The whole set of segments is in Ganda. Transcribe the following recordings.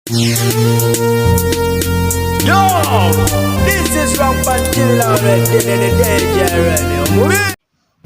Yo, this is Rampant Killer already,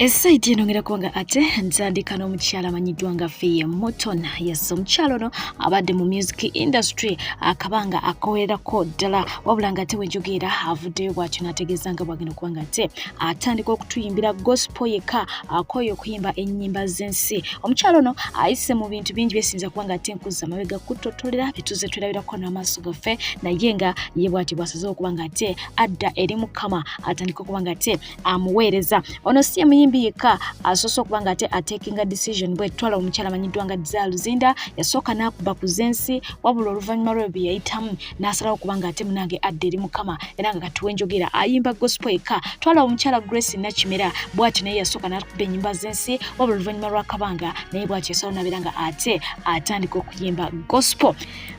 Esaiti enongera kuwanga ate ntandika n'omukyala amanyiddwa nga Feye Moton. Yes, omukyala ono abadde mu music industry akabanga akowerako ddala, wabula nga ate wenjogera avuddeyo bw'atyo n'ategeeza nga bwagenda okuba ate atandika okutuyimbira gospel yekka, akooye okuyimba ennyimba z'ensi. Omukyala ono ayise mu bintu bingi byesinza kuba nga ate nkuzza amabega kutotolera bituze twirabirako n'amaaso gaffe, naye nga ye bw'ati bw'asazeewo okuba nga ate adda eri Mukama atandika okuba nga ate amuweereza. Ono si muyimbi yekka asoose okuba nga ate atekinga decision bwe twala omukyala amanyiddwa nga Luzinda yasooka n'akuba ku z'ensi, wabula oluvannyuma lwe bye yayitamu n'asalawo okuba nga ate munange adda eri Mukama era nga kati wenjogera ayimba gospel yekka. Twala omukyala Grace Nakimera bw'ati naye yasooka n'akuba ennyimba z'ensi, wabula oluvannyuma lw'akabanga naye bw'ati yasalawo n'abeera nga ate atandika okuyimba gospel.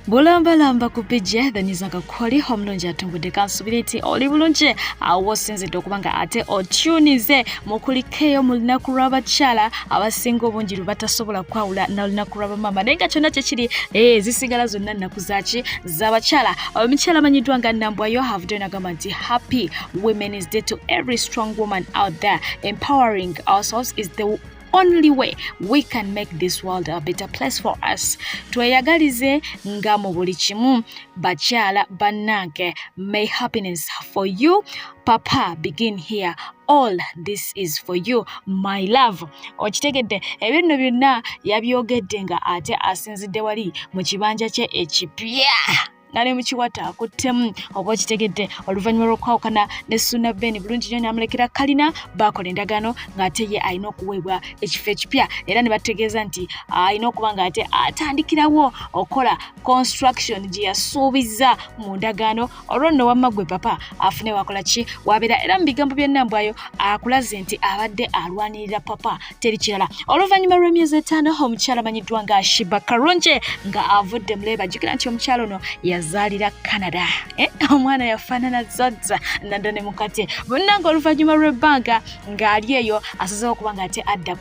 Bulambalamba ku page the news nga kwali omulungi atumbudde kansubire nti oli bulungi awo osinzidde okuba nga ate otunize mu kulikeyo mu lunaku lw'abakyala abasinga obungi lwe batasobola kwawula n'olunaku lw'abamama, naye nga kyonna kyekiri zisigala zonna nnaku zaki z'abakyala. Omukyala amanyiddwa nga Nambwayo avuddeyo n'agamba nti Happy Women's Day to every strong woman out there. Empowering ourselves is the only way we can make this world a better place for us. Tweyagalize nga mu buli kimu bakyala bannange. May happiness for you, Papa, begin here. All this is for you, my love. Okitegedde ebintu byonna yabyogedde nga ate asinzidde wali mu kibanja kye ekipya nale mukiwata akuttemu. Oba okitegedde oluvannyuma lw'okwawukana ne Suna Ben bulungi nnyo n'amulekera Kalina bakola endagaano ng'ate ye alina okuweebwa ekifo ekipya, era ne bategeeza nti alina okuba nga ate atandikirawo okola construction gye yasuubiza mu ndagaano. Olwo nno wamma gwe papa afune wakola ki wabeera, era mu bigambo bya Nambwayo akulaze nti abadde alwanirira papa teri kirala. Oluvannyuma lw'emyezi 5 omukyala amanyiddwa nga Shiba Karungi nga avudde mu Labour. Jjukira nti omukyala ono yazaalira Canada. Omwana yafaanana zazza nadda ne mukate bonnanga. Oluvannyuma lw'ebbanga ng'ali eyo asazeewo okuba nga ate adda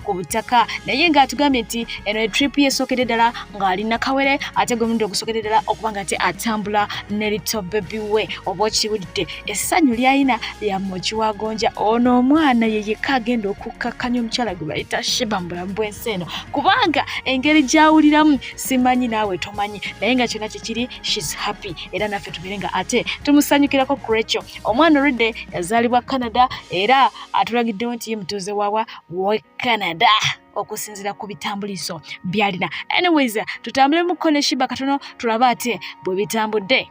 ku butaka, naye ng'atugambye nti eno etripu yeesookedde ddala ng'ali Nakawere, ate gwe mulundi ogusookedde ddala okuba nga ate atambula ne little baby we. Oba okiwulidde essanyu ly'alina lya Mokiwagonja. Ono omwana ye yekka agenda okukkakkanya omukyala gwe bayita Shiba mu bulamu bw'ensi eno, kubanga engeri gy'awuliramu simanyi naawe tomanyi, naye nga kyonna kyekiri she's happy, era naffe tubeere nga ate tumusanyukirako ku Rachel. Omwana oludde yazaalibwa Canada era atulagiddewo nti ye mutuuze wawa we Canada okusinziira ku bitambulizo byalina. Anyways, tutambule mu kone Shiba katono tulabe ate bwe bitambudde.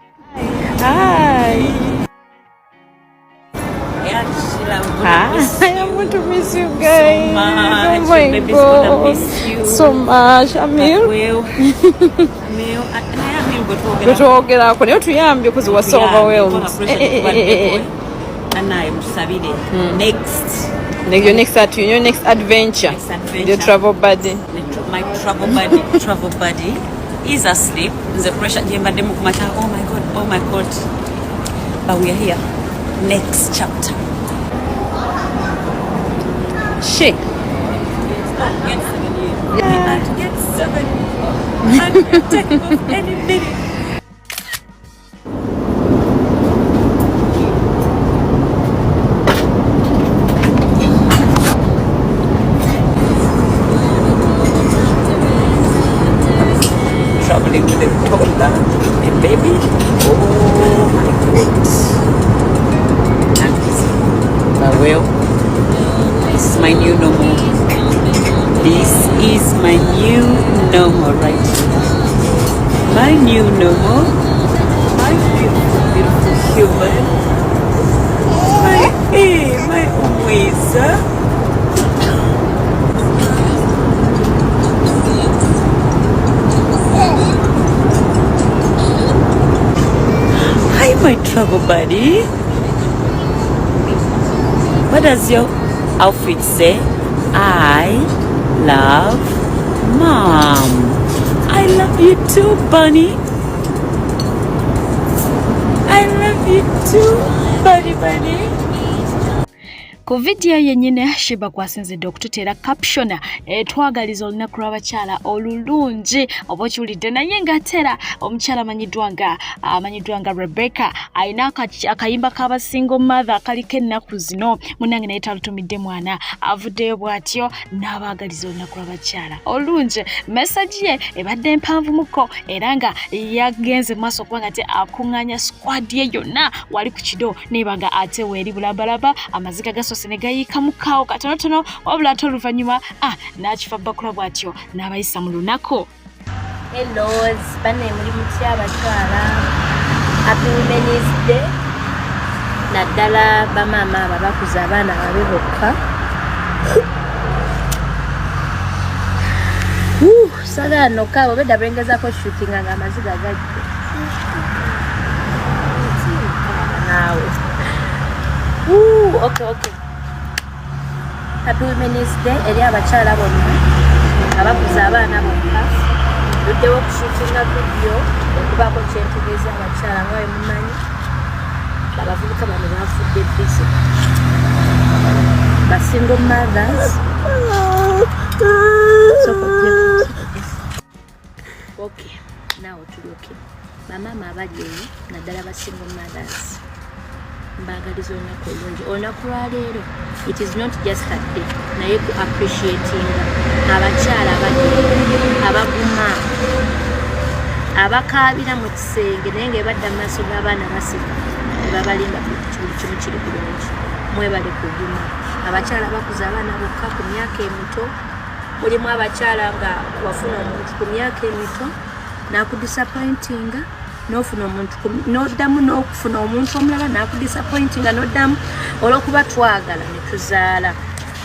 Hi. I want to miss you guys so much. Oh my God, so much. Amil. Betwogera ko niyo tuyambye kuzi was overwhelmed. And I'm Sabine. Your next adventure. Your travel buddy. My travel buddy is asleep. The pressure. Oh my God. But we are here. Next chapter. Shit. Get 7 years. Yeah. Get 7. And we'll take off any minute. Traveling with a toddler, a baby. Oh my goodness. And well, this is my new normal. This is my new normal, right? My new normal. My beautiful human. My Alisa. Hi, my travel buddy. What does your outfit say? I love Mom. I love you too, Bunny. I love you too, Bunny. Ku video yennyine Shiba kwasinzidde okututeera caption twagaliza olunaku lw'abakyala olulungi oba okiwulidde naye ng'atera omukyala amanyiddwa nga Rebecca alina akayimba k'abasingle mother akaliko ennaku zino munnange naye talutumidde mwana avuddeyo bw'atyo n'abaagaliza olunaku lw'abakyala olulungi. Message ye ebadde mpanvumuko era nga yagenze maaso okuba nga akuŋŋaanya squad ye yonna wali ku kido neba nga ate weeri bulabalaba amaziga gasoose ne gayiika mu kaawo katonotono wabula ate oluvannyuma n'akifa bakula bw'atyo n'abayisa mu lunaku. Hello, banne muli mutya abakyala. Happy Women's Day. Naddala bamaama abakuza abaana babe bokka. Saga noka obedda bwengezaako shootinga nga amaziga gajje. Nawe. Okay. Happy Women's Day eri abakyala bonna abakuza abaana bokka. Tuddewo okushootinga video okubaako kyentegeeza abakyala nga bwe mumanyi abavubuka bano bafudde busy basingle mothers. Okay, now tuluke bamaama abali eyo naddala basingle mothers mbaagaliza olunaku olungi olunaku lwaleero. It is not just a day naye ku appreciating abakyala abaguma abakaabira mu kisenge naye ng'ebadda mu maaso g'abaana basika babalimba kimu kiri bulungi. Mwebale kuguma abakyala bakuza abaana bokka ku myaka emito. Mulimu abakyala nga wafuna omuntu ku myaka emito n'akudisappointinga n'ofuna omuntu n'oddamu n'okufuna omuntu omulala n'akudisappointinga n'oddamu olw'okuba twagala ne tuzaala.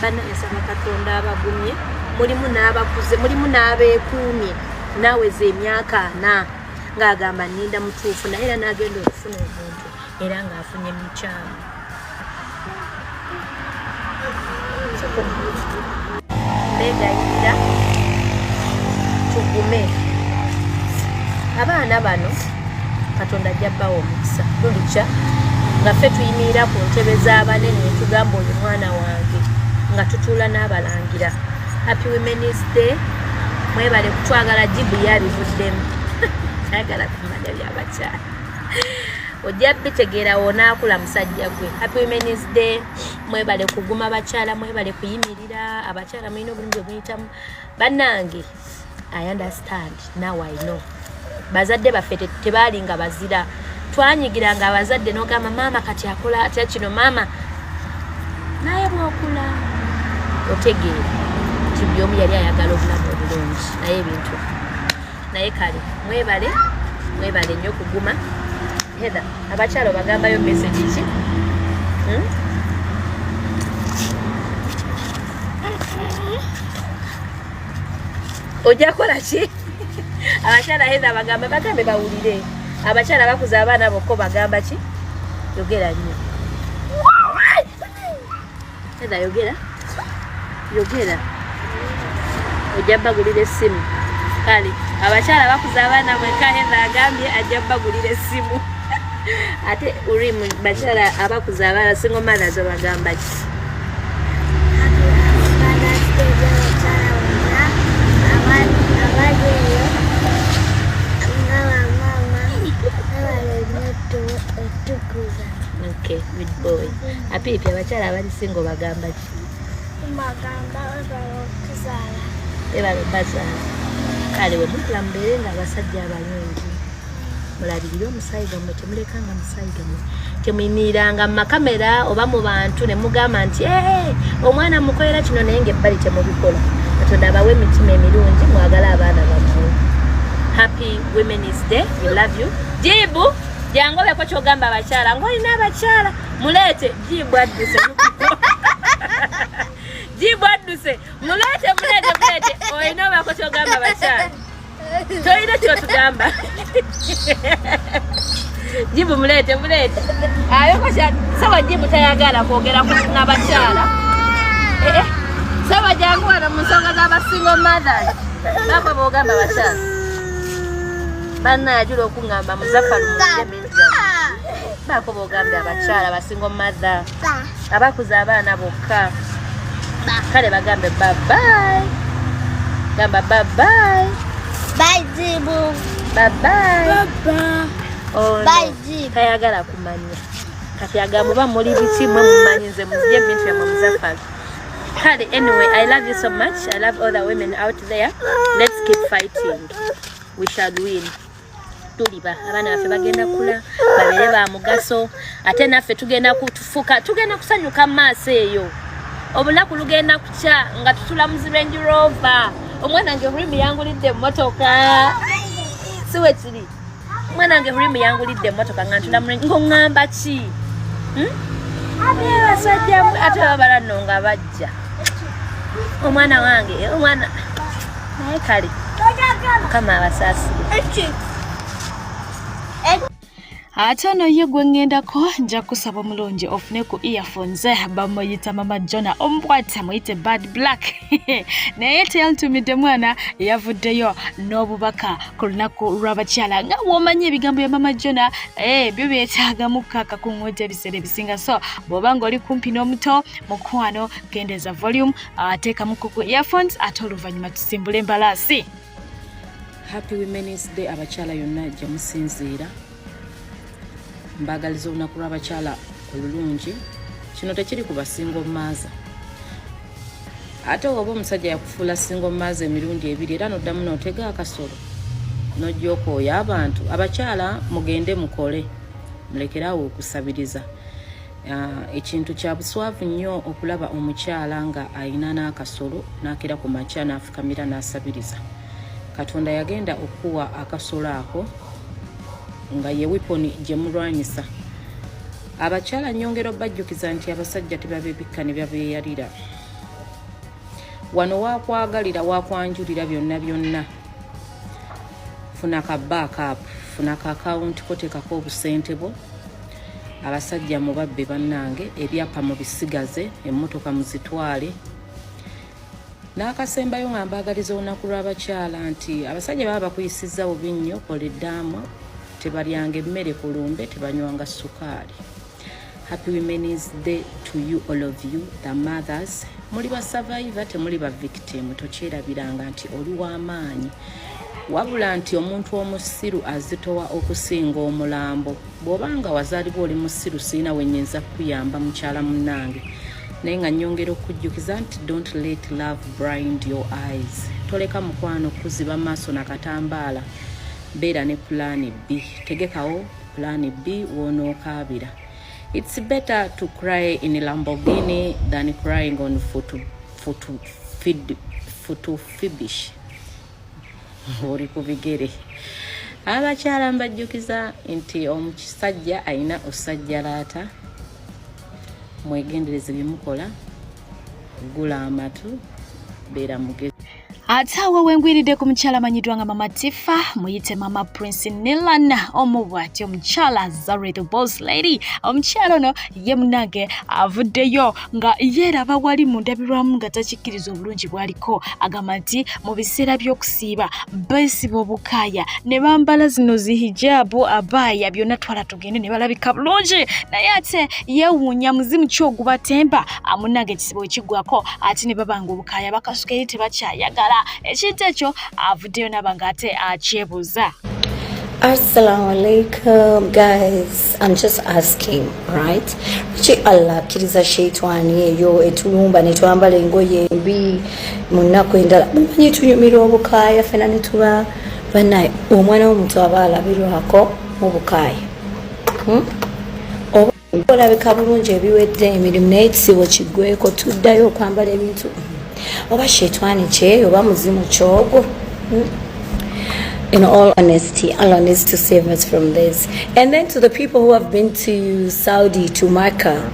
Bannayasaba Katonda abagumye mulimu n'abakuze mulimu n'abeekuumye naaweza emyaka 4 ng'agamba nninda mutuufu naye era n'agenda okufuna omuntu era ng'afunye mukyamu. Mbegayirira tugume abaana bano Katonda ajja bbawa omukisa lulikya nga ffe tuyimirira ku ntebe z'abanene ne tugamba oyo mwana wange nga tutuula n'abalangira. Happy Women's Day. Mwebale kutwagala jibu yabivuddemu ayagala kumanya byabakyala ojja bitegeera wonaakula musajja gwe. Happy Women's Day. Mwebale kuguma abakyala mwebale kuyimirira abakyala mulina obulungi obuyitamu bannange. I understand now I know bazadde baffe tebaali nga bazira twanyigira nga abazadde n'ogamba maama kati akola atya kino maama naye bw'okula otegeera nti buli omu yali ayagala obulamu obulungi naye ebintu naye kale mwebale nnyo okuguma. Heather abakyala bagambayo message ki? Ojja kola ki? Abakyala Heather bagambe bawulire. Abakyala bakuza abaana bokko bagamba ki? Yogera nnyo. Heather yogera. Ojja bagulira essimu. Kale abakyala bakuza abaana mweka Heather agambye ajja bagulira essimu. Ate uri mu bakyala abakuza abaana single mothers bagamba ki? Okay, good boy. Happy if abakyala abali single bagamba ki? Bazaala. Kale we mukula mbeere nga abasajja abalungi mulabirire omusaayi gammwe temulekanga musaayi gammwe temuyimiriranga mu makamera oba mu bantu ne mugamba nti omwana mukolera kino naye ng'ebbali temubikola. Katonda abawe emitima emirungi mwagala abaana bammwe. Happy Women's Day. We love you. Jibu jangu beko kyogamba abakyala ng'olina abakyala muleete Jibu adduse Jibu adduse muleete olina beko kyogamba abakyala toyina kyotugamba Jibu muleete ayokosha sawa. Jibu tayagala kwogera n'abakyala sawa jangu wano mu nsonga z'abasingle mothers baba boogamba abakyala Bana ajula okungamba Muzaffar muzemeza. Bako bogambe abakyala basingo mother. Abakuza abaana bokka. Kale bagambe bye bye. Gamba bye bye. Bye Zibu. Bye bye. Bye. Oh, Bye Zibu. Kayagala kumanya. Kati agamba ba muri biki mwe mumanyize muzye bintu ya Muzaffar. Kale anyway, I love you so much. I love all the women out there. Let's keep fighting. We shall win. Tuliba abana baffe bagenda kula babere ba mugaso ate naffe tugenda kutufuka tugenda kusanyuka maaso eyo obulaku lugenda kucha nga tutula mu Range Rover omwana nge hurimu yangulidde motoka siwe kiri omwana nge hurimu yangulidde motoka nga ntula mu ng'ongamba ki abasajja ate babala nno nga bajja omwana wange omwana naye kale kama abasaasire ate ono ye gwe ngendako nja kusaba omulungi ofune ku earphones bamuyita mama Jona ombwata muyite bad black naye teyantumidde mwana yavuddeyo n'obubaka ku lunaku lw'abakyala nga bw'omanyi ebigambo bya mama Jona byo byetaaga mukaka kuŋŋuuta ebiseera ebisinga so bw'oba ng'oli kumpi n'omuto mukwano kendeeza volume teekamu ku earphones ate oluvannyuma tusimbula embalaasi. Happy Women's Day abakyala yonna gye musinziira. Mbagaliza olunaku lw'abakyala olulungi. Kino tekiri ku basingo maaza. Ate oba omusajja yakufuula singo maaza emirundi ebiri era n'oddamu n'otega akasolo n'ojja okwoya abantu. Abakyala mugende mukole mulekerawo okusabiriza. Ekintu kya buswavu nnyo okulaba omukyala nga ayina n'akasolo n'akera ku makya n'afukamira n'asabiriza. Katonda yagenda okuwa akasolo ako nga ye weapon gye mulwanyisa. Abakyala nnyongero bajjukiza nti abasajja tebabebikka ne babeeyalira. Wano wakwagalira wakwanjulira byonna. Funa ka backup, funa ka account kotekako obusente bwo. Abasajja mubabbe bannange ebyapa mu bisigaze emmotoka muzitwale. N'akasembayo nga mbagaliza olunaku lw'abakyala nti abasajja baba bakuyisizza bubi nnyo kola eddaama tebalyanga emmere ku lumbe tebanywanga sukaali. Happy Women's Day to you, all of you, the mothers. Muli ba survivor temuli ba victim. Tokyerabiranga nti oli w'amaanyi. Wabula nti omuntu omusiru azitowa okusinga omulambo. Bw'obanga wazaalibwa oli musiru sirina wennyinza kuyamba mukyala munnange. Naye nga nnyongera okujjukiza nti don't let love blind your eyes. Toleka mukwano kuziba maaso na katambaala. Beera ne plan B. Tegekawo plan B wonookaabira. It's better to cry in a Lamborghini than crying on Futufibish. Ori kubigere. Abakyala mbajjukiza nti omusajja ayina osajjalaata. Mwegendereze byemukola. Gula amatu. Beera mugezi. Ate awo wengwiridde ku mukyala amanyiddwa nga mama Tifa muyite mama Prince Nilan omubwati omukyala Zari the boss lady. Omukyala ono ye munange avuddeyo nga yeeraba wali mu ndabirwamu nga takikkiriza obulungi bwaliko. Agamba nti mu biseera by'okusiiba beesiba obukaaya ne bambala zino zihijabu abaaya byonna twala tugende ne balabika bulungi. Naye ate yeewuunya muzimu ki ogubatemba munange ekisibo ekiggwako ate ne babanga obukaaya bakasuka eri tebakyayagala. Ekintu ekyo avuddeyo nabanga ate akyebuuza. Assalamu alaikum guys, I'm just asking, right? Chi Allah kiriza sheitani eyo etulumba netwambala engoye embi munaku endala mumanyi tunyumirwa obukaaya fena netuba banaye omwana w'omuntu aba alabirwako mu bukaaya olabika bulungi ebiwedde emirimu naye ekisibo kiggweko tuddayo okwambala ebintu oba sheitani kyeyo oba muzimu kyogo. In all honesty, Allah needs to save us from this. And then to the people who have been to Saudi, to Mecca,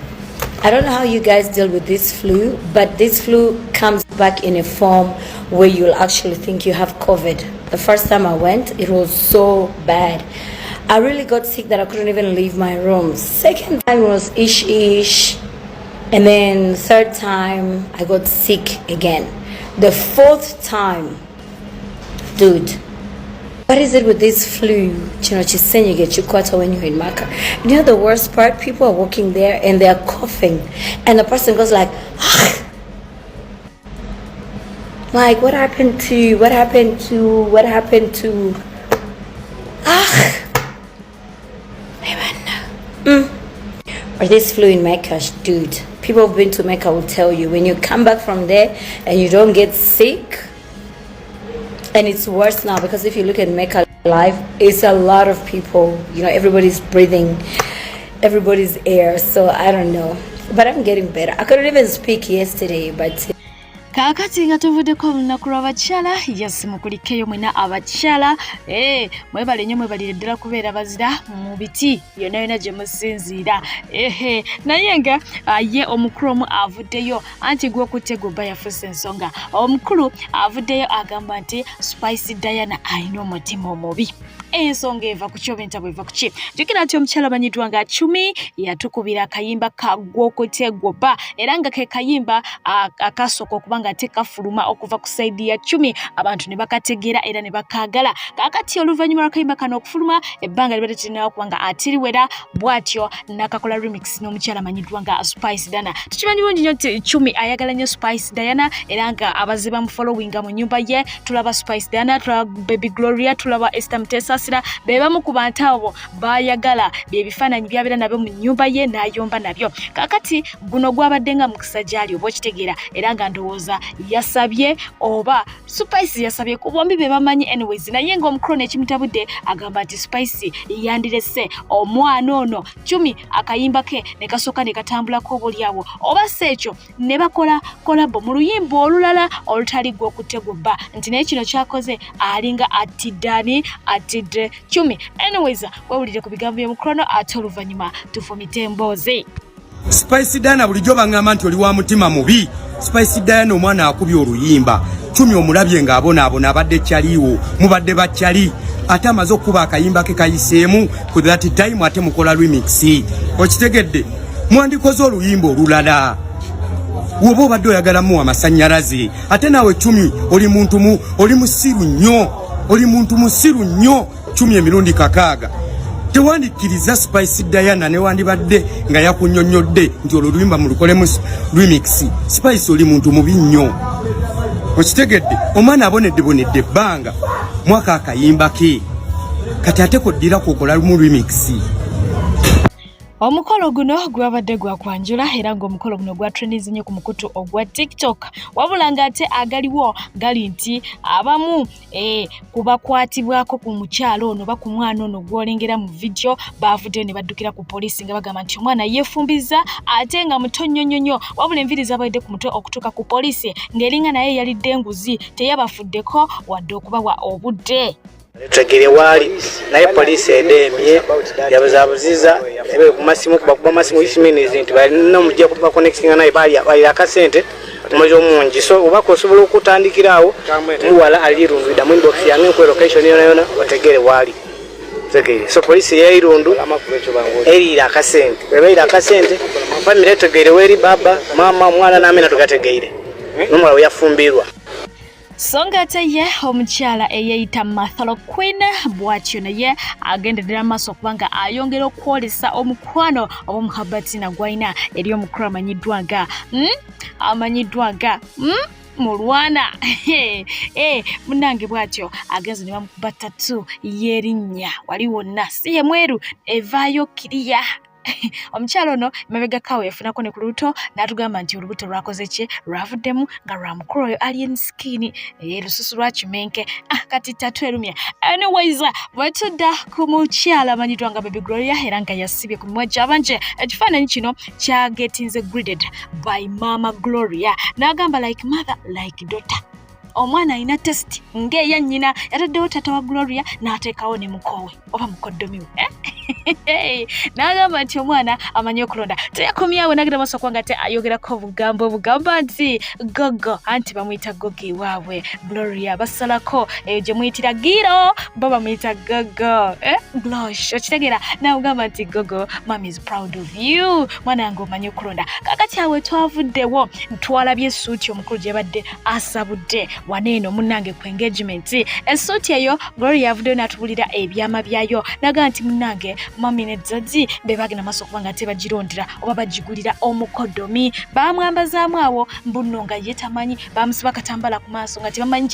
I don't know how you guys deal with this flu, but this flu comes back in a form where you'll actually think you have COVID. The first time I went, it was so bad. I really got sick that I couldn't even leave my room. Second time was ish. And then third time, I got sick again. The fourth time, dude, What is it with this flu? Chisenyi get chikwata when you're in Maka. You know the worst part? People are walking there and they're coughing. And the person goes like, like, what happened to? Or this flu in Mecca, dude. People who've been to Mecca will tell you, when you come back from there and you don't get sick, and it's worse now because if you look at Mecca live, it's a lot of people, everybody's breathing everybody's air, so I don't know, but I'm getting better. I couldn't even speak yesterday, but kakati nga tuvuddeko olunaku lw'abakyala mukulikeyo mwena abakyala mwebale nnyo mwebalire ddala kubeera bazira mu biti yonna yonna gye musinziira naye nga ye omukulu omu avuddeyo anti gw'okutte gwe bba yafuuse ensonga. Omukulu avuddeyo agamba nti Spice Diana alina omutima omubi. Ensonga eva ku kyobenta bweva ku ki jukira nti omukyala amanyiddwa nga Chumi yatukubira akayimba ka gw'okutte gwe bba era nga ke kayimba akasooka okubanga tekafuluma okuva ku saidi ya Chumi abantu ne bakategeera era ne bakaagala. Kakati oluvannyuma lw'akayimba kano okufuluma ebbanga libadde tirinawo kubanga atiriwera bw'atyo nakakola remix n'omukyala amanyiddwa nga Spice Diana. Tukimanyi bulungi nnyo nti Chumi ayagala nnyo Spice Diana era nga abazze bamufollowinga mu nnyumba ye. Tulaba Spice Diana, tulaba Baby Gloria, tulaba Esther Mutesasira, be bamu ku bantu abo bayagala bye bifaananyi by'abeera nabyo mu nnyumba ye n'ayomba nabyo. Kakati guno gwabadde nga mukisa gyali oba okitegeera era nga ndowooza yasabye oba Spice yasabye ku bombi be bamanyi anyways, naye ng'omukulu n'ekimutabudde agamba nti Spice yandirese omwana ono Chumi akayimba ke ne kasooka ne katambulako obuliawo oba si ekyo ne bakola kolabo mu luyimba olulala olutali gw'okutte gwe bba nti naye kino kyakoze alinga atidde Chumi. Anyways, wawulire ku bigambo by'omukulu ate oluvannyuma tufumite emboozi. Spice Diana bulijjo bangamba nti oli wa mutima mubi. Spice Diana omwana akubye oluyimba Chumi omulabye ng'abonaabona abadde kyaliwo mubadde bakyali ate amaze okuba akayimba ke kayiseemu ku that time ate mukola remix. Okitegedde mwandikoze oluyimba olulala woba obadde oyagalamu amasannyalaze ate naawe Chumi oli muntu oli muntu musiru nnyo Chumi emirundi kakaaga tewandikkiriza Spice Diana newandibadde nga yakunnyonnyodde nti olwo oluyimba mulukolemu remix. Spice oli muntu mubi nnyo okitegedde omwana abonedde ebbanga mwaka akayimba ke kati ate koddira kukola mu remix. Omukolo guno gwabadde gwakwanjula era ng'omukolo guno gwatrendinze nnyo ku mukutu ogwa TikTok wabula ng'ate agaliwo gali nti abamu kubakwatibwako ku mukyalo ono oba ku mwana ono gw'olengera mu video baavuddeyo ne baddukira ku poliisi nga bagamba nti omwana yeefumbiza ate nga muto nnyo wabula enviri zabaydde ku mutwe okutuuka ku poliisi ng'eringa naye yalidde enguzi teyabafuddeko wadde okubawa obudde. Tegere wali naye poliisi edemye yabuzabuziza ebe kumasimu kuba masimu isiminizi nti balina mujja kuba connecting naye bali akasente omuzo mungi so ubako osobola okutandikirawo muwala alirundida mu inbox yange ku location yona otegere wali tegere so poliisi ya irundu eri akasente bebe akasente family tegere weri baba mama mwana na amena tugategeire numala yafumbirwa. Songa ate ye omukyala eyeyita Mathalo Queen bw'atyo naye agenderera maaso kubanga ayongera okwolesa omukwano ob'omuhabbatina gw'alina eri omukulu amanyiddwa nga mulwana. Munnange bw'atyo agenze ne bamukuba ttatu y'erinnya wali wonna si ye mweru evaayo kiriya. Omukyalo ono emabega kawe yafunako ne ku lubuto n'atugamba nti olubuto lwakoze ki lwavuddemu nga lwa mukulu oyo alien skin lususu lwa kimenke kati ttatu erumya. Anyways, bwetudda ku mukyala amanyiddwa nga Baby Gloria era nga yasibye ku mimwa gy'abanje ekifaananyi kino kyagetinze graded by Mama Gloria n'agamba like mother like daughter. Omwana alina test ng'eya nnyina yataddewo tata wa Gloria n'ateekawo ne mukowe oba mukoddomiwe. n'agamba nti omwana amanyi okulonda teyakomyawo n'agenda maaso kwanga ate ayogerako bugamba nti gogo anti bamuyita gogo ewaabwe Gloria basalako eyo gye muyitira giro bo bamuyita gogo glosh okitegeera n'agamba nti gogo mami is proud of you mwana wange omanyi okulonda kakati awe twavuddewo twalabye essuuti omukulu gye badde asabudde waneeno munnange ku engagement essuuti eyo Gloria yavuddeyo n'atubulira ebyama byayo n'agamba nti munnange mami ne Zazi be bagenda maaso okuba nga tebagirondera oba bagigulira omukodomi bamwambazaamu awo mbuno nga ye tamanyi bamusiba katambala ku maaso nga tebamanyi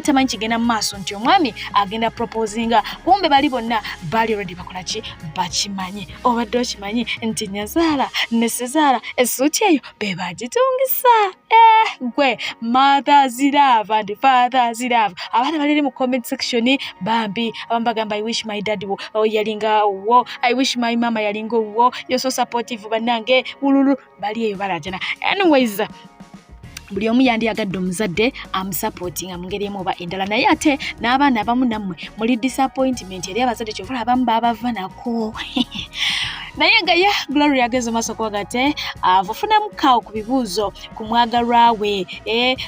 tamanyi kigenda mu maaso nti omwami agenda proposinga kumbe bali bonna bali already bakola ki bakimanyi obadde okimanyi nti Nyazaala ne Sezaala essuuti eyo be bagitungisa gwe mothers love and fathers love abaana baliri mu comment section bambi abamu bagamba I wish my dad yalinga wo I wish my mama yalinga wo you're so supportive banange ululu bali eyo balajana anyways buli omu yandiyagadde omuzadde amusupportinga mu ngeri emu oba endala naye ate n'abaana abamu nammwe muli disappointment eri abazadde kyovula abamu baabava nako naye nga ye Gloria ageze maaso kuwaga ate afunamu kawo ku bibuuzo ku mwagalwa we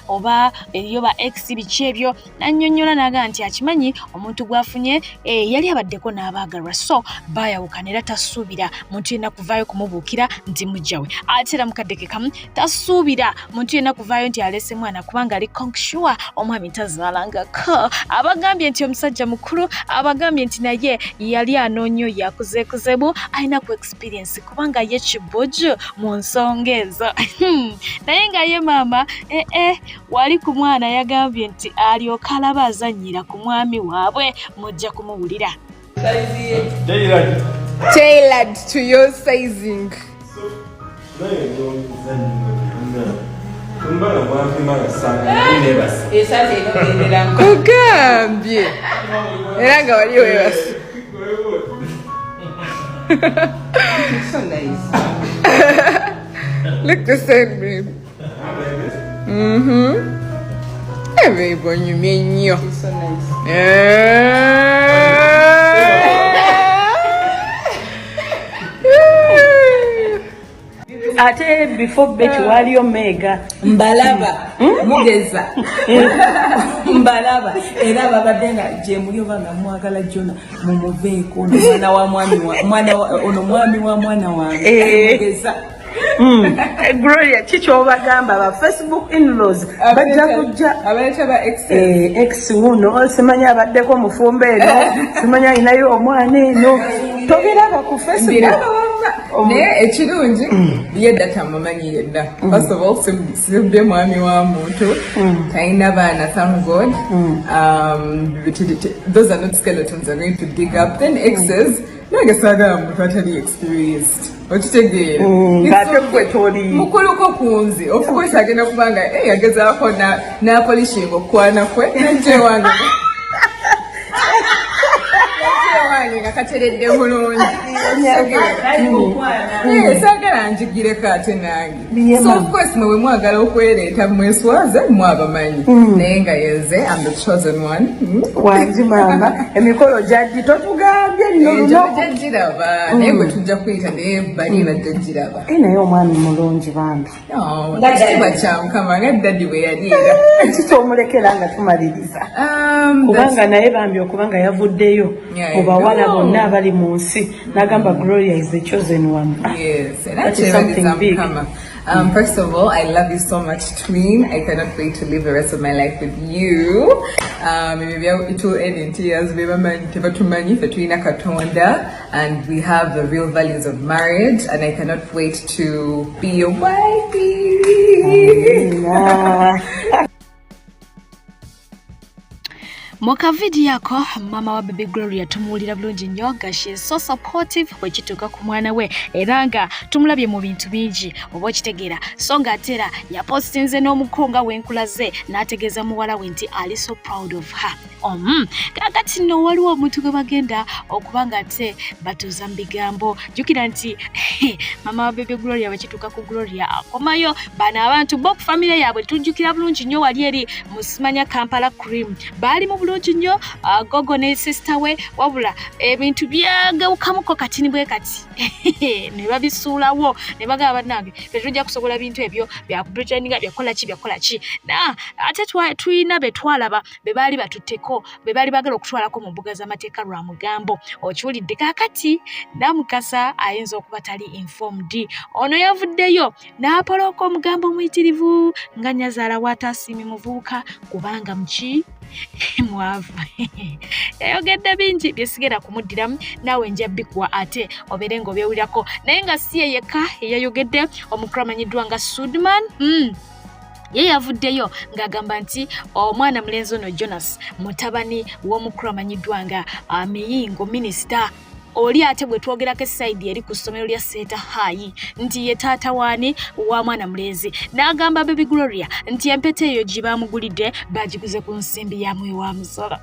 oba eriyo ba ex biki ebyo nannyonnyola n'agaa nti akimanyi omuntu gwafunye yali abaddeko n'abaagalwa so baayawukana era tasuubira muntu yenna kuvaayo kumubuukira nti mujjawe ate era mukadde ke kamu tasuubira muntu yenna kuvaayo nti alese mwana kubanga ali conksure omwami tazaalangako abagambye nti omusajja mukulu abagambye nti naye yali anoonyo yakuzeekuzeemu alina ku experience kubanga ye kibojo mu nsonga ezo naye nga ye maama wali ku mwana yagambye nti alyoka alaba azannyira ku mwami waabwe mujja kumuwulira Tailored to your sizing. Kugambye era nga wali webasi. So nice. Look the same, babe. Everybody, you mean you. So nice. Ate before Betty waliyo Mega Mbalaba mugeza Mbalaba era babadde nga gye muli oba nga mwagala Jona mumuveeko mwana wa mwami wa mwana wange mugeza Gloria chicho bagamba ba Facebook in-laws bajja kujja abaleta ba ex uno semanya abaddeko mufumbe eno semanya inayo omwana eno togera ku Facebook ne ekirungi ye data mamanyi yedda first of all simbe mwami wa muntu taina bana thank God those are not skeletons are going to dig up then exes nagesaga muntu atali experienced okitegeera mukuluko kunzi of course agenda kubanga yagezaako na polishing okwana kwe nje wange ngakateredde bulungi sagala njigireko ate nange so of course mwe mwagala okwereeta mweswaze mwabamanyi naye nga yenze I'm the chosen one wangi mama emikolo gyaddi totugambye nno gyagiraba naye bwe tujja kuyita naye bali badde giraba naye omwami mulungi bambi kitiibwa kya mukama nga daddi bwe yaliira kikyomulekera nga tumaliriza kubanga naye bambi okubanga yavuddeyo mubawala bonna abali mu nsi n'agamba Gloria is the chosen one. Yes, and that is something big. First of all, I love you so much, twin. I cannot wait to live the rest of my life with you. Maybe it will end in tears. And we have the real values of marriage, and I cannot wait to be your wifey. Moka video yako mama wa baby Gloria tumuulira bulungi nnyo nga she is so supportive bwekituuka ku mwana we era nga tumulabye mu bintu bingi oba okitegeera so nga atera yapostinze n'omukonga w'enkulaze n'ategeeza muwala we nti ali so proud of her. Kakati nno waliwo omuntu gwe bagenda okubanga ate batuuza mu bigambo jjukira nti mama wa baby Gloria bwekituuka ku Gloria akomayo bano abantu bo ku famire yaabwe tujjukira bulungi nnyo wali eri musimanya Kampala cream baali mu bulungi nnyo gogo ne sister we wabula ebintu byagawukamuko kati nibwe kati ne babisuulawo ne bagaba bannange tetujja kusobola bintu ebyo byakupreteninga byakola ki na ate tuyina betwalaba bebaali batutteko bebaali bagala okutwalako mu mbuga z'amateeka lwa mugambo okiwulidde kakati namukasa ayinza okuba tali informed ono yavuddeyo n'apolooka omugambo omuyitirivu nga nyazaala waataasiimi muvubuka kubanga muki mwava yayogedde bingi byesigera kumuddiramu naawe nja bikuwa ate obeere ng'obyewulirako naye nga si ye yekka eyayogedde omukulu amanyiddwa nga Sudman ye yavuddeyo ng'agamba nti omwana mulenzi ono Jonas mutabani w'omukulu amanyiddwa nga Miyingo minisita oli ate bwe twogerako essayidi eri ku ssomero lya Seeta High nti ye taata waani wa mwana mulenzi n'agamba Baby Gloria nti empeta eyo gye baamugulidde bagiguze ku nsimbi ya mwe wa musolo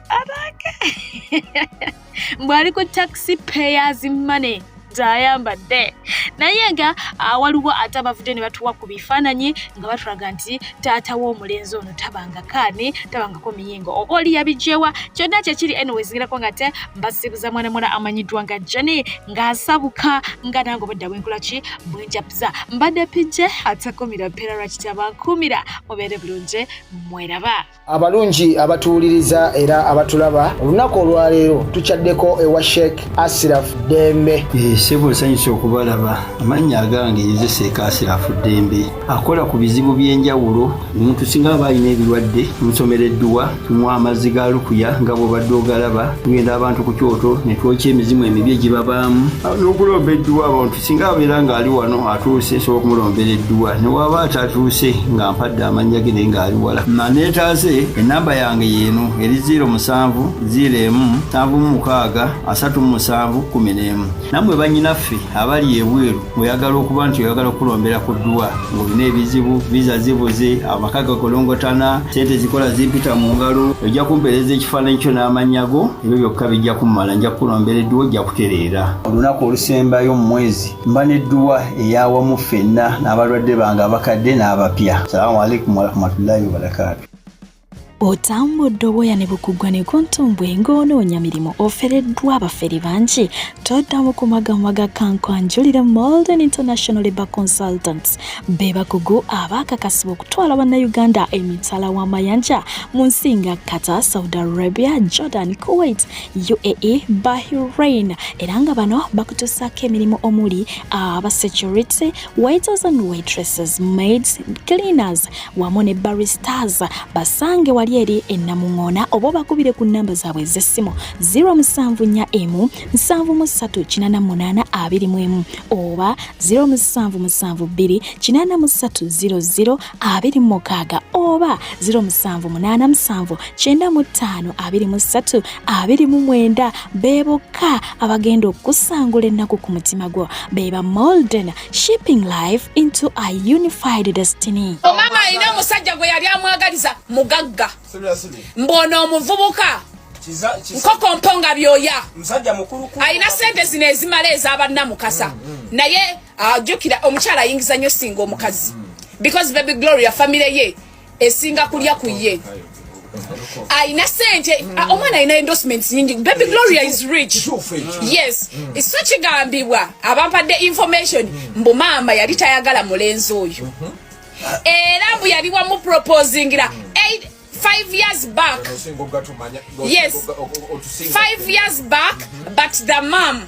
mbw'ali ku taxi payers money ayambadde naye nga waliwo ate abavudde ne batuwa ku bifaananyi nga batulaga nti taata w'omulenzi ono tabanga kaani tabangako miyingo oba oli yabijewa kyonna kyekiri anyway zigirako nga te mbasibuza mwana amanyiddwa nga Johnny ng'asabuka nga nange obadda bwenkula ki bwenjapuza mbadde pije atakumira mpera lwakitaba nkumira mubeere bulungi mweraba abalungi abatuwuliriza era abatulaba olunaku olwaleero tukyaddeko ewa Sheikh Ashraf Dembe Sebo sanyusa okubalaba amannya agange Seeka Ashraf Dembe akola ku bizibu by'enjawulo omuntu singa balina ebirwadde musomereddwa tunywa amazzi ga lukuya nga bw'obadde ogalaba tugenda abantu ku kyoto ne twokya emizimu emibi egibabaamu n'okulomba edduwa abantu singa abeera ng'ali wano atuuse nsobola okumulombera edduwa ne waba atatuuse nga mpadde amannya ge naye ng'ali wala neetaase ennamba yange yeeno eri 070736 namwe banyinaffe abali ebweru oyagala okuba nti oyagala okulombera ku dduwa ng'olina ebizibu viza zibuze amaka gakolongotana sente zikola zimpita mu ngalo ojja kumpeereza ekifaananyi kyo n'amanyago ebyo byokka bijja kummala nja kukulombera edduwa ojja kutereera olunaku olusembayo mu mwezi mba n'edduwa eyawamu ffenna n'abalwadde bange abakadde n'abapya salaamu alaikum warahmatullahi wabarakatu otambudde obwoya ne bukugwa ne kuntumbwe ng'onoonya mirimu ofereddwa abaferi bangi toddamu kumagamaga kankwanjulira Molden International Labour Consultants be bakugu abaakakasibwa okutwala bannayuganda emitala w'amayanja mu nsi nga Qatar, Saudi Arabia, Jordan, Kuwait, UAE, Bahrain era nga bano bakutuusaako emirimu omuli security, waiters and waitresses, maids, cleaners wamu ne baristas basange wali eri ennamuŋŋoona oba bakubire ku nnamba zaabwe ez'essimu 0741738821 oba 0772830026 oba 0787952329 be bokka abagenda okusangula ennaku ku mutima gwo beba Molden shipping life into a unified destiny. Mama alina omusajja gwe yali amwagaliza mugagga mbono omuvubuka nkoko mponga byoya alina sente zino ezimala ez'abannamukasa naye ajjukira omukyala ayingiza nnyo singa omukazi because Baby Gloria family ye esinga kulya ku ye alina sente omwana alina endorsements nyingi. Baby Gloria is rich. Yes so kigambibwa abampadde information mbu maama yali tayagala mulenzi oyo era mbu yali wamu proposingira 5 years back. Yes, 5 years back, but the mom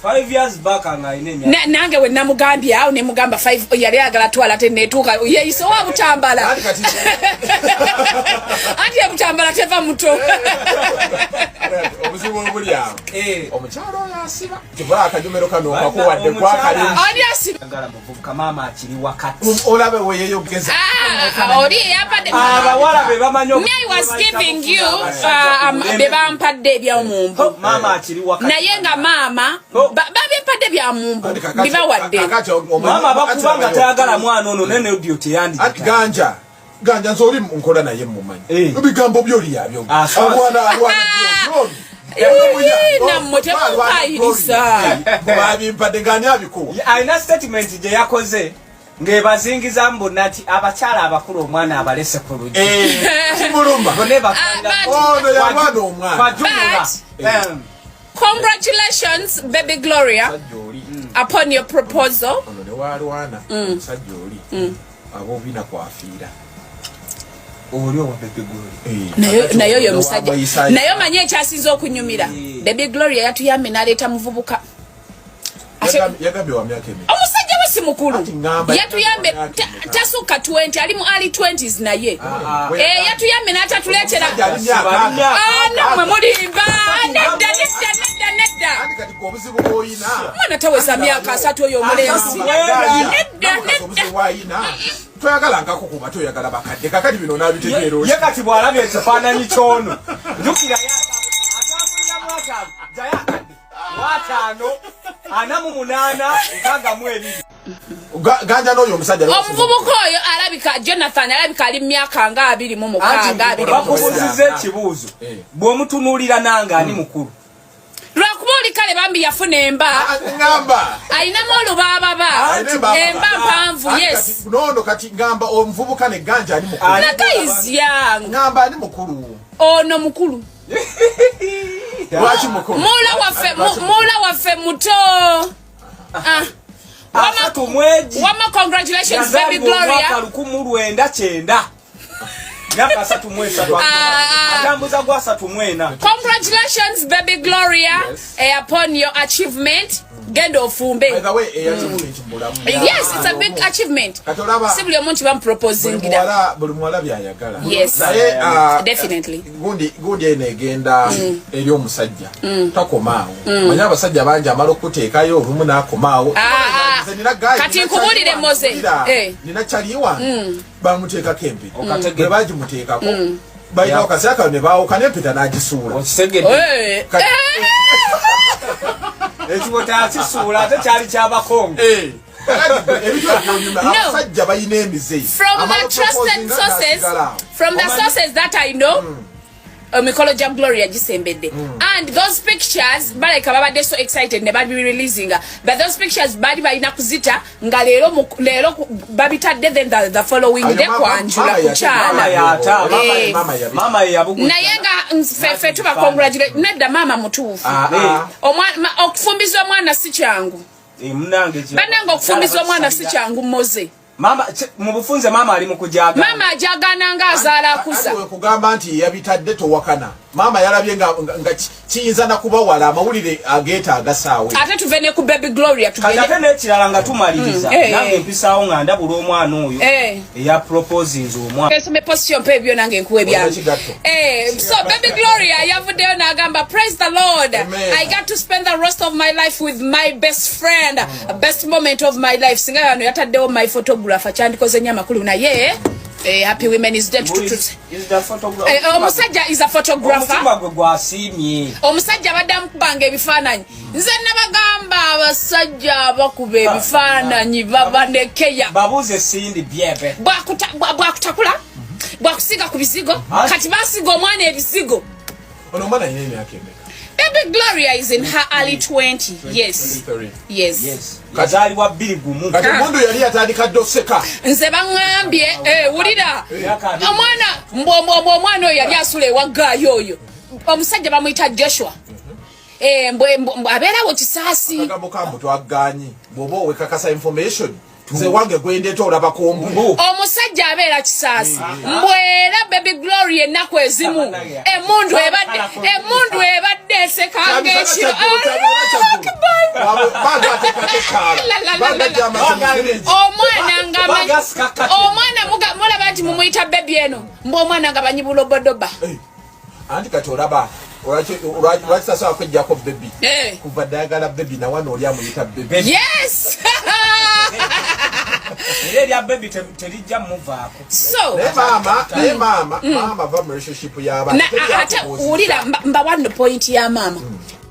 5 years back nange we namugambye awo ne mugamba 5 yali agala twala tenetuka yeyiso wa butambala ati ya butambala teva muto obuzibu obulya omukyalo yasiba kiba akajumero kano kakuwadde kwa kali ani asiba ngala muvubuka mama akiri wakati olabe we yeyogeza oli yapade abawala be bamanyo me was giving you be bampadde bya omumbu mama akiri wakati naye nga mama babe padde bya mumbu bibawadde mama bakubanga tayagala mwana ono nene audio teyandi ati ganja nzoli nkola naye mumanyi ebigambo byoli yabyo abwana namutepayirisa babimpadde ngani abikuwa alina statement gye yakoze ngebazingiza mbonati abakyala abakulu omwana abalese ku luji kimuluma bone bakanda ono ya mwana omwana congratulations baby Gloria upon your proposal ono ne walwana sajjoli abobina kwafiira olio wa baby Gloria nayo yo musajja nayo manye ekyasinze okunyumira baby Gloria yatuyambe naleta muvubuka yagambye wa myaka emeka omusajja we si mukulu yatuyambe tasuka 20 ali mu early 20s naye yatuyambe n'atatuleetera namwe mulimba nedda mwana taweza myaka 3 oyo omulenzi toyagala nkako kuba toyagala bakadde kakati bino nabitegeero ye kati bwalabye ekifaananyi kyono jukira atambulira mwaka jayakadde watano anamu munana nkanga mwebiri ganja n'oyo omusajja omuvubuka oyo alabika Jonathan alabika ali myaka nga 26 bakubuzize ekibuuzo bw'omutunuulira nanga ani mukulu lwakuba oli kale bambi yafuna emba ngamba ayinamu olubaababa emba mpanvu yes nono kati ngamba omuvubuka ne ganja ani mukulu nakayizya ngamba ani mukulu ono mukulu lwaki mukulu mula waffe muto wama congratulations baby Gloria congratulations baby Gloria upon your achievement gendo ofumbe by the way yes it's a big achievement sibuli omuntu bam proposing gira buli mwala byayagala yes definitely gundi enegenda eri omusajja takomaawo manya abasajja bangi amala okuteekayo olumu n'akomaawo kati nkubulire moze nina kyaliwa bamuteekako empeta bwe bagimuteekako balina okaseera ne baawukana empeta n'agisuula ekibota akisuula ate kyali kyabakongo abasajja balina emize from the sources that I know Mikolo Jam Gloria gisembedde and those pictures baleka babadde so excited ne bali releasing but those pictures bali balina kuzita nga lero babitadde then the following day kwanjula kuchala mama yabugu naye nga fe tuba congratulate nedda mama mutuufu okufumbizwa omwana si kyangu bananga okufumbizwa omwana si kyangu moze mama mubufunze mama ali mukujaga mama ajagana nga azaala akuza kugamba nti yabitadde towakana mama yalabye nga kiyinza nakuba wala amawulire ageeta agasaawe ate tuvene ku baby Gloria tuvene ate n'ekirala nga tumaliriza nange mpisaawo nga ndabula omwana oyo eya proposings omwana esome position pe ebyo nange nkuwe ebyange so baby Gloria yavuddeyo n'agamba praise the Lord I got to spend the rest of my life with my best friend best moment of my life singa yano yataddewo my photographer kyandikoze nnyo amakulu naye happy women's day is the photographer omusajja is a photographer omusajja baddamu kubanga ebifaananyi nze nabagamba abasajja abakuba ebifaananyi babanekeya babuuze sindi byebe bwakutakula bwakusiga ku bizigo kati basiga omwana ebizigo ono omwana yine emyaka emeka baby Gloria is in her early 20 yes kazaliwa bbiri gumu kati mundu yali atandika doseka nze bangambye wulira omwana omwana oyo yali asula ewagaayo oyo omusajja bamuyita Joshua abeerawo kisaasi akagambo twagganyi bw'oba owekakasa information nze wange gwendeeta olabako ombu omusajja abeera kisaasi mbwera baby Gloria ennaku ezimu emundu ebadde esekanga ekiro omwana mulaba nti mumuyita bebi eno omwana nga banyibulobodoba anti kati olaba lwaki sasa wakwejjako bebi kuva ddayagala bebi nawano oli amuyita bebi yes erya bebi terijja muvaako so naye maama va mu relationship y'abantu ate wulira mba one point ya maama